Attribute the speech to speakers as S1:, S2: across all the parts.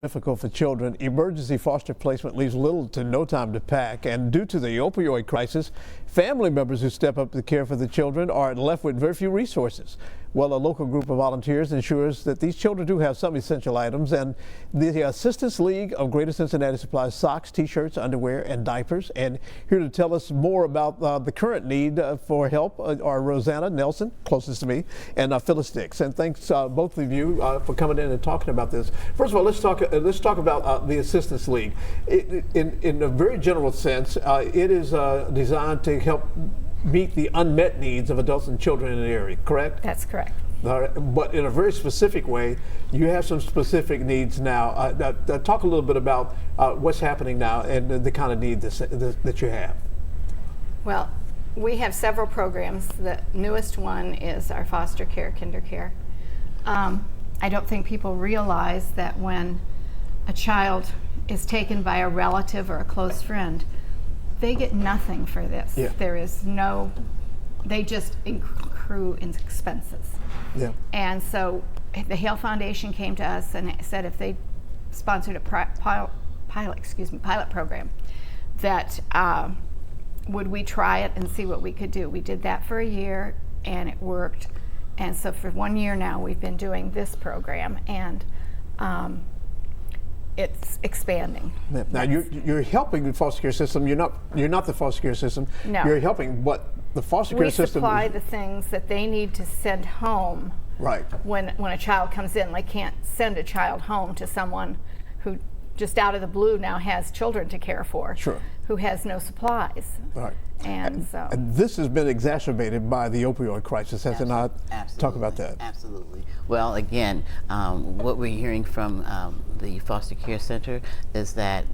S1: Difficult for children. Emergency foster placement leaves little to no time to pack, and due to the opioid crisis, family members who step up to care for the children are left with very few resources. Well, a local group of volunteers ensures that these children do have some essential items, and the Assistance League of Greater Cincinnati supplies socks, t-shirts, underwear, and diapers. And here to tell us more about the current need for help are Rosanna Nelson, closest to me, and Phyllis Dix. And thanks both of you for coming in and talking about this. First of all, let's talk about the Assistance League. In a very general sense, it is designed to help meet the unmet needs of adults and children in the area, correct?
S2: That's correct.
S1: But in a very specific way, you have some specific needs now. Talk a little bit about what's happening now and the kind of need that you have.
S2: Well, we have several programs. The newest one is our foster care, kinder care. I don't think people realize that when a child is taken by a relative or a close friend, they get nothing for this.
S1: Yeah.
S2: There is no, they just accrue in expenses.
S1: Yeah.
S2: And so the Hale Foundation came to us and said if they sponsored a pilot program, that would we try it and see what we could do. We did that for a year and it worked. And so for 1 year now we've been doing this program, and it's expanding.
S1: Now you're helping the foster care system. You're not the foster care system.
S2: No.
S1: You're helping, but the foster care system.
S2: We supply the things that they need to send home.
S1: Right.
S2: When a child comes in, they can't send a child home to someone who just out of the blue now has children to care for.
S1: Sure.
S2: Who has no supplies.
S1: Right.
S2: And so.
S1: And this has been exacerbated by the opioid crisis, has it not?
S3: Absolutely.
S1: Talk about that.
S3: Absolutely. Well, again, what we're hearing from the Foster Care Center is that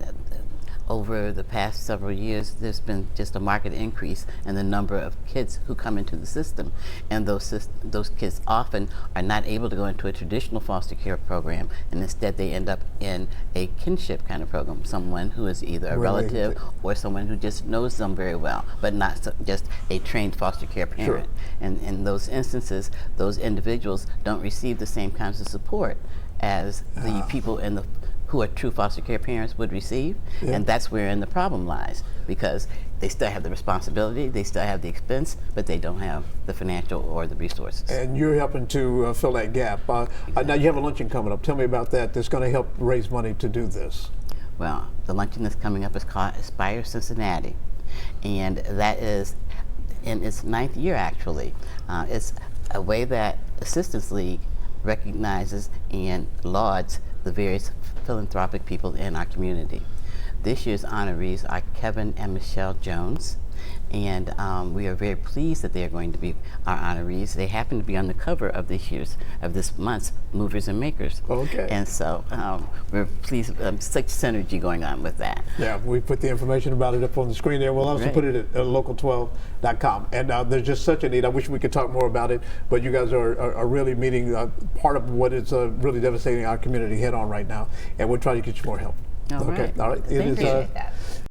S3: over the past several years, there's been just a marked increase in the number of kids who come into the system, and those kids often are not able to go into a traditional foster care program, and instead they end up in a kinship kind of program, someone who is either a relative or someone who just knows them very well, but not just a trained foster care parent. Sure. And in those instances, those individuals don't receive the same kinds of support as the people in the who are true foster care parents would receive. Yeah. And that's wherein the problem lies, because they still have the responsibility, they still have the expense, but they don't have the financial or the resources. And
S1: you're helping to fill that gap. Now you have a luncheon coming up. Tell me about that. That's going to help raise money to do this.
S3: Well, the luncheon that's coming up is called Aspire Cincinnati, and that is in its 9th year actually. It's a way that Assistance League recognizes and lauds the various philanthropic people in our community. This year's honorees are Kevin and Michelle Jones, and we are very pleased that they are going to be our honorees. They happen to be on the cover of this month's Movers and Makers.
S1: Okay.
S3: And so we're pleased. Such synergy going on with that.
S1: Yeah, we put the information about it up on the screen there. We'll also put it at local12.com. And there's just such a need. I wish we could talk more about it, but you guys are really meeting part of what is really devastating our community head on right now, and we'll try to get you more help.
S3: All right.
S1: All right.
S2: Appreciate that.